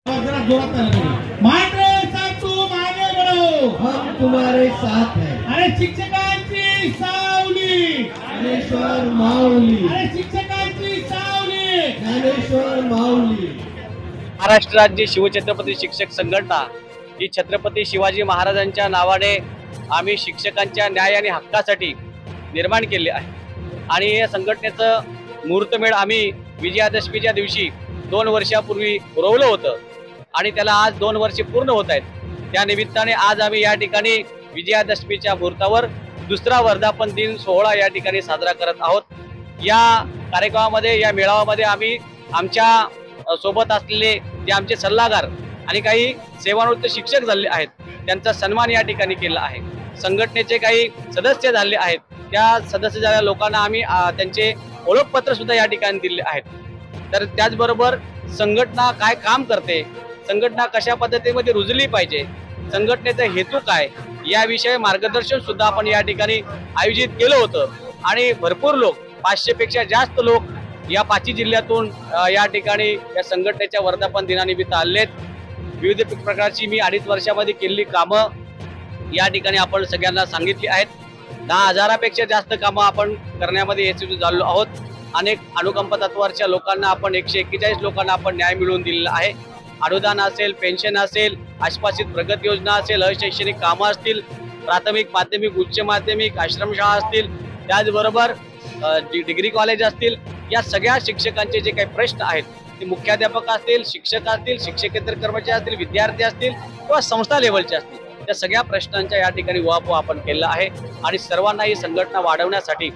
मांडरे साहब तुम आगे बढ़ो, हम तुम्हारे साथ हैं। अरे शिक्षकांची सावली ज्ञानेश्वर माऊली, अरे शिक्षकांची सावली ज्ञानेश्वर माऊली। महाराष्ट्र राज्य शिवछत्रपती शिक्षक संघटना ही छत्रपती शिवाजी महाराजांच्या नावाने आम्ही शिक्षकांच्या न्याय आणि हक्कासाठी निर्माण केले आहे आणि या संघटनेचं मुहूर्तमेढ आम्ही विजयादशमीच्या दिवशी 2 वर्षापूर्वी पुरवलं होतं आणि त्याला आज 2 वर्षे पूर्ण होत आहेत। त्या निमित्ताने आज आम्ही या ठिकाणी विजयादशमीच्या मुहूर्तावर दुसरा वर्धापन दिन सोहळा या ठिकाणी साजरा करत आहोत। या कार्यक्रमामध्ये या मेळाव्यामध्ये आम्ही आमच्या सोबत असलेले जे आमचे सल्लागार आणि काही सेवानिवृत्त शिक्षक झाले आहेत त्यांचा सन्मान या ठिकाणी केला आहे। संघटनेचे काही सदस्य झाले आहेत, त्या सदस्य झालेल्या लोकांना आम्ही त्यांचे ओळखपत्र सुद्धा या ठिकाणी दिले आहेत। तर त्याचबरोबर संघटना काय काम करते, संघटना कशा पद्धतीमध्ये रुजली पाहिजे, संघटनेचा हेतू काय याविषयी मार्गदर्शन सुद्धा आपण या ठिकाणी आयोजित केलं होतं आणि भरपूर लोक 500 पेक्षा जास्त लोक या 5 जिल्ह्यातून या ठिकाणी या संघटनेच्या वर्धापन दिनानिमित्त आलेत। विविध प्रकारची मी 2.5 वर्षामध्ये केलेली कामं या ठिकाणी आपण सगळ्यांना सांगितली आहेत। 10,000 पेक्षा जास्त कामं आपण करण्यामध्ये यशस्वी झालो आहोत। अनेक अनुकंप तत्वावरच्या लोकांना आपण 141 लोकांना आपण न्याय मिळवून दिलेला आहे। अनुदान असेल, पेन्शन असेल, आश्वासित प्रगती योजना असेल, अशैक्षणिक कामं असतील, प्राथमिक माध्यमिक उच्च माध्यमिक आश्रमशाळा असतील, त्याचबरोबर डिग्री कॉलेज असतील, या सगळ्या शिक्षकांचे जे काही प्रश्न आहेत ते मुख्याध्यापक असतील, शिक्षक असतील, शिक्षकेतर कर्मचारी असतील, विद्यार्थी असतील किंवा संस्था लेवलचे असतील, त्या सगळ्या प्रश्नांच्या या ठिकाणी उहापोह आपण केला आहे आणि सर्वांना ही संघटना वाढवण्यासाठी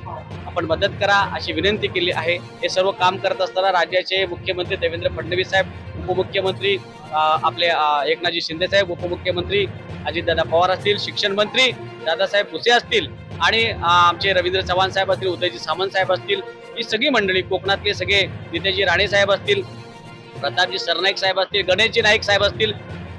आपण मदत करा अशी विनंती केली आहे। हे सर्व काम करत असताना राज्याचे मुख्यमंत्री देवेंद्र फडणवीस साहेब, उपमुख्यमंत्री आपले एकनाथजी शिंदे साहेब, उपमुख्यमंत्री अजितदादा पवार असतील, शिक्षण मंत्री दादासाहेब भुसे असतील आणि आमचे रवींद्र चव्हाण साहेब असतील, उदयजी सामंत साहेब असतील, ही सगळी मंडळी, कोकणातले सगळे नितेशजी राणे साहेब असतील, प्रतापजी सरनाईक साहेब असतील, गणेशजी नाईक साहेब असतील,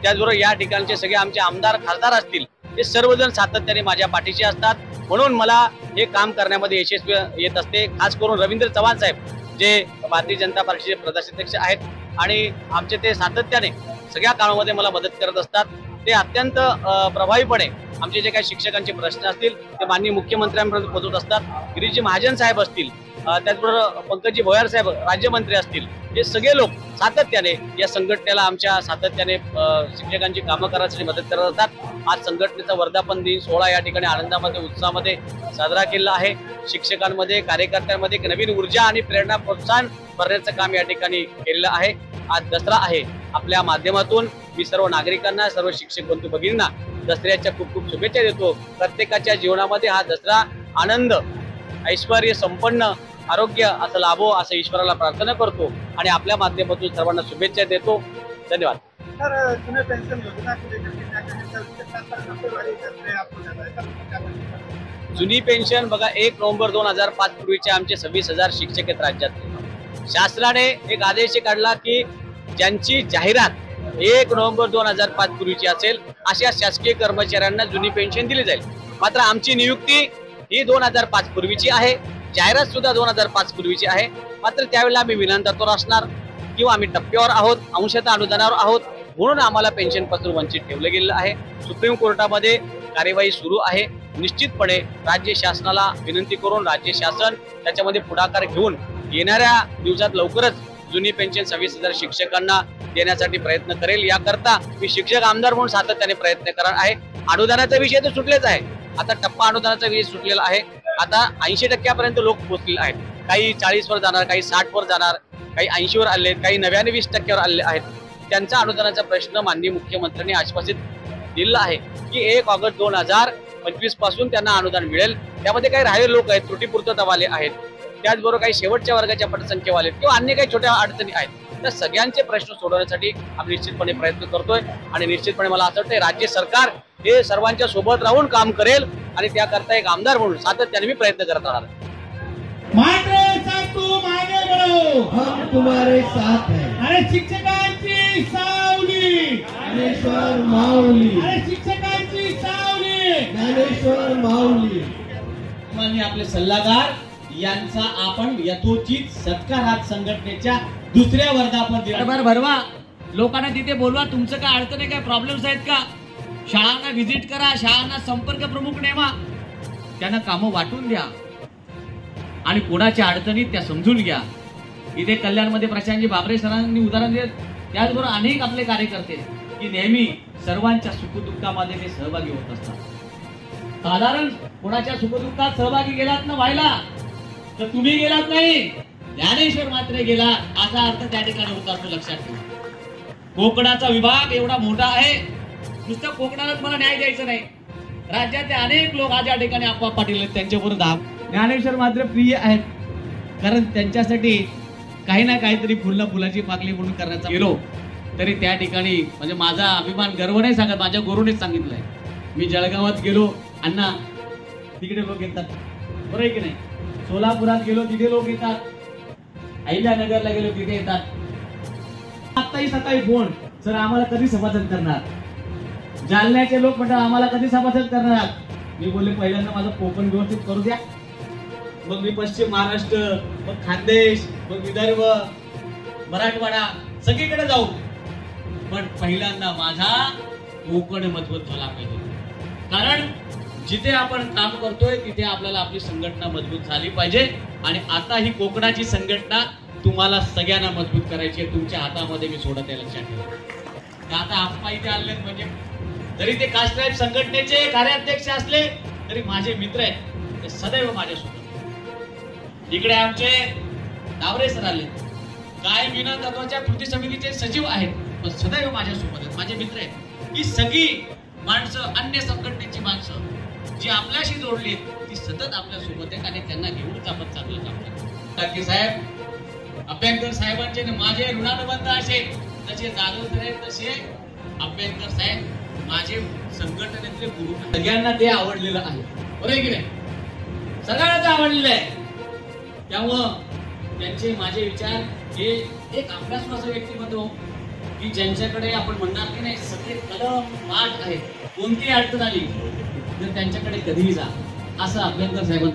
त्याचबरोबर या ठिकाणचे सगळे आमचे आमदार खासदार असतील, हे सर्वजण सातत्याने माझ्या पाठीशी असतात। म्हणून मला हे काम करण्यामध्ये यशस्वी येत असते। खास करून रवींद्र चव्हाण साहेब जे भारतीय जनता पार्टीचे प्रदेशाध्यक्ष आहेत आणि आमचे ते सातत्याने सगळ्या कामामध्ये मला मदत करत असतात। ते अत्यंत प्रभावीपणे आमचे जे काही शिक्षकांचे प्रश्न असतील ते माननीय मुख्यमंत्र्यांपर्यंत पोहोचवत असतात। गिरीजी महाजन साहेब असतील, त्याचबरोबर पंकजी भोयर साहेब राज्यमंत्री असतील, हे सगळे लोक सातत्याने या संघटनेला आमच्या सातत्याने शिक्षकांची कामं करण्यासाठी मदत करत असतात। आज संघटनेचा वर्धापन दिन सोहळा या ठिकाणी आनंदामध्ये उत्साहामध्ये साजरा केला आहे। शिक्षकांमध्ये, कार्यकर्त्यांमध्ये एक नवीन ऊर्जा आणि प्रेरणा प्रोत्साहन भरण्याचं काम या ठिकाणी केलेलं आहे। आज दसरा आहे, आपल्या माध्यमातून मी सर्व नागरिकांना, सर्व शिक्षक बंधू भगिनींना दसऱ्याच्या खूप खूप शुभेच्छा देतो। प्रत्येकाच्या जीवनामध्ये हा दसरा आनंद, ऐश्वर्य, संपन्न आरोग्य असं लाभो असं ईश्वराला प्रार्थना करतो आणि आपल्या माध्यमातून सर्वांना शुभेच्छा देतो। धन्यवाद। जुनी पेन्शन बघा, 1 नोव्हेंबर 2005 पूर्वीचे आमचे 26,000 शिक्षक आहेत राज्यात। शासनाने एक आदेश काढला की ज्यांची जाहिरात 1 नोव्हेंबर 2005 पूर्वीची असेल अशा शासकीय कर्मचाऱ्यांना जुनी पेन्शन दिली जाईल। मात्र आमची नियुक्ती ही 2005 पूर्वीची आहे, जाहिरात सुद्धा 2005 पूर्वीची आहे। मात्र त्यावेळेला आम्ही विनंतातोर असणार किंवा आम्ही टप्प्यावर आहोत, अंशतः अनुदानावर आहोत, म्हणून आम्हाला पेन्शन पासून वंचित ठेवलं गेलेलं आहे। सुप्रीम कोर्टामध्ये कार्यवाही सुरू आहे। निश्चितपणे राज्य शासनाला विनंती करून राज्य शासन त्याच्यामध्ये पुढाकार घेऊन येणाऱ्या दिवसात लवकरच जुनी पेन्शन 26,000 शिक्षकांना देण्यासाठी प्रयत्न करेल। याकरता मी शिक्षक आमदार म्हणून सातत्याने प्रयत्न करणार आहे। अनुदानाचा विषय तर सुटलेच आहे, आता टप्पा अनुदानाचा विषय सुटलेला आहे। आता 80% लोक पोहोचलेले आहेत, काही 40 वर जाणार, काही 60 वर जाणार, काही 80 वर आले, काही 99% आले आहेत। त्यांचा अनुदानाचा प्रश्न माननीय मुख्यमंत्र्यांनी आश्वासित दिलं आहे की 1 ऑगस्ट 2025 पासून त्यांना अनुदान मिळेल। त्यामध्ये काही राहिले लोक आहेत, त्रुटीपूर्ततावाले आहेत, त्याचबरोबर काही शेवटच्या वर्गाच्या पटसंख्येवाले किंवा अन्य काही छोट्या अडचणी आहेत, त्या सगळ्यांचे प्रश्न सोडवण्यासाठी आम्ही निश्चितपणे प्रयत्न करतोय आणि निश्चितपणे मला असं वाटतं राज्य सरकार हे सर्वांच्या सोबत राहून काम करेल आणि त्याकरता एक आमदार म्हणून सातत्याने मी प्रयत्न करत राहणार। मांडरे साहब तुम आगे बढ़ो, हम तुम्हारे साथ हैं। अरे शिक्षकांची सावली ज्ञानेश्वर माऊली, अरे शिक्षकांची सावली ज्ञानेश्वर माऊली। माननीय आपले सल्लागार यांचा आपण यथोचित सत्कार आज संघटनेच्या दुसऱ्या वर्धापन दिनावर भरवा। लोकांना तिथे बोलवा, तुमचं काय अडचण आहे, काय प्रॉब्लेम्स आहेत का, शाळांना व्हिजिट करा, शाळांना संपर्क प्रमुख नेमा, त्यांना कामं वाटून द्या आणि कोणाच्या अडचणीत त्या समजून घ्या. इथे कल्याणमध्ये प्रशांतजी बाबरे सरांनी उदाहरण दिले, त्याचबरोबर अनेक आपले कार्यकर्ते की नेहमी सर्वांच्या सुखदुःखामध्ये ते सहभागी होत असतात. साधारण कोणाच्या सुखदुःखात सहभागी गेलात ना व्हायला, तर तुम्ही गेलात नाही, ज्ञानेश्वर मात्र गेला, असा अर्थ त्या ठिकाणी होता असतो. लक्षात ठेवा. कोकणाचा विभाग एवढा मोठा आहे, नुसतं कोकणालाच मला न्याय द्यायचं नाही, राज्यातले अनेक लोक आज या ठिकाणी अप्पा पाटील आहेत, त्यांच्यावर ज्ञानेश्वर मात्र प्रिय आहेत, कारण त्यांच्यासाठी काही ना काहीतरी फुलाची पाकळी म्हणून करण्याचा गेलो तरी त्या ठिकाणी म्हणजे माझा अभिमान गर्व नाही सांगत, माझ्या गुरुनेच सांगितलंय. मी जळगावात गेलो, अण्णा तिकडे लोक येतात, बरोबर आहे की नाही, सोलापुरात गेलो तिथे लोक येतात, अहिल्यानगरला गेलो तिथे येतात. आत्ताही सकाळी फोन, सर आम्हाला कधी सभासद करणार, जालन्याचे लोक म्हणतात आम्हाला कधी सभासद करणार. मी बोलले पहिल्यांदा माझं कोकण व्यवस्थित करू द्या, मग मी पश्चिम महाराष्ट्र, मग खानदेश, मग विदर्भ, मराठवाडा सगळीकडे जाऊ, पण पहिल्यांदा माझा कोकण मजबूत झाला पाहिजे. कारण जिथे आपण काम करतोय तिथे आपल्याला आपली संघटना मजबूत झाली पाहिजे. आणि आता ही कोकणाची संघटना तुम्हाला सगळ्यांना मजबूत करायची आहे, तुमच्या हातामध्ये मी सोडत आहे, लक्षात ठेवा. आता आप्पा इथे आले म्हणजे जरी ते कास्ट ट्राईब संघटनेचे कार्याध्यक्ष असले तरी माझे मित्र आहेत, ते सदैव माझ्यासोबत. इकडे आमचे डावरे सर आले, काय विना तत्वाच्या कृती समितीचे सचिव आहेत, पण सदैव माझ्यासोबत आहेत, माझे मित्र आहेत. ही सगळी माणसं, अन्य संघटनेची माणसं जी आपल्याशी जोडली ती सतत आपल्या सोबत आहेत आणि त्यांना घेऊनच आपण चांगलं काम करतो. टाके साहेब, अभ्यंकर साहेबांचे माझे ऋणानुबंध असे, जसे जाधव सर आहेत तसे अभ्यंकर साहेब माझे संघटनेतले गुरु. सगळ्यांना ते आवडलेलं आहे, बरोबर आहे की नाही, सगळ्यांनाच आवडलेलं आहे. त्यामुळं त्यांचे माझे विचार हे एक अभ्यासू असं व्यक्तिमत्व की ज्यांच्याकडे आपण म्हणणार की नाही सगळे कलम पाठ आहे, कोणती अडचण आली तर त्यांच्याकडे कधीही जा, असं अभ्यंकर साहेबांचं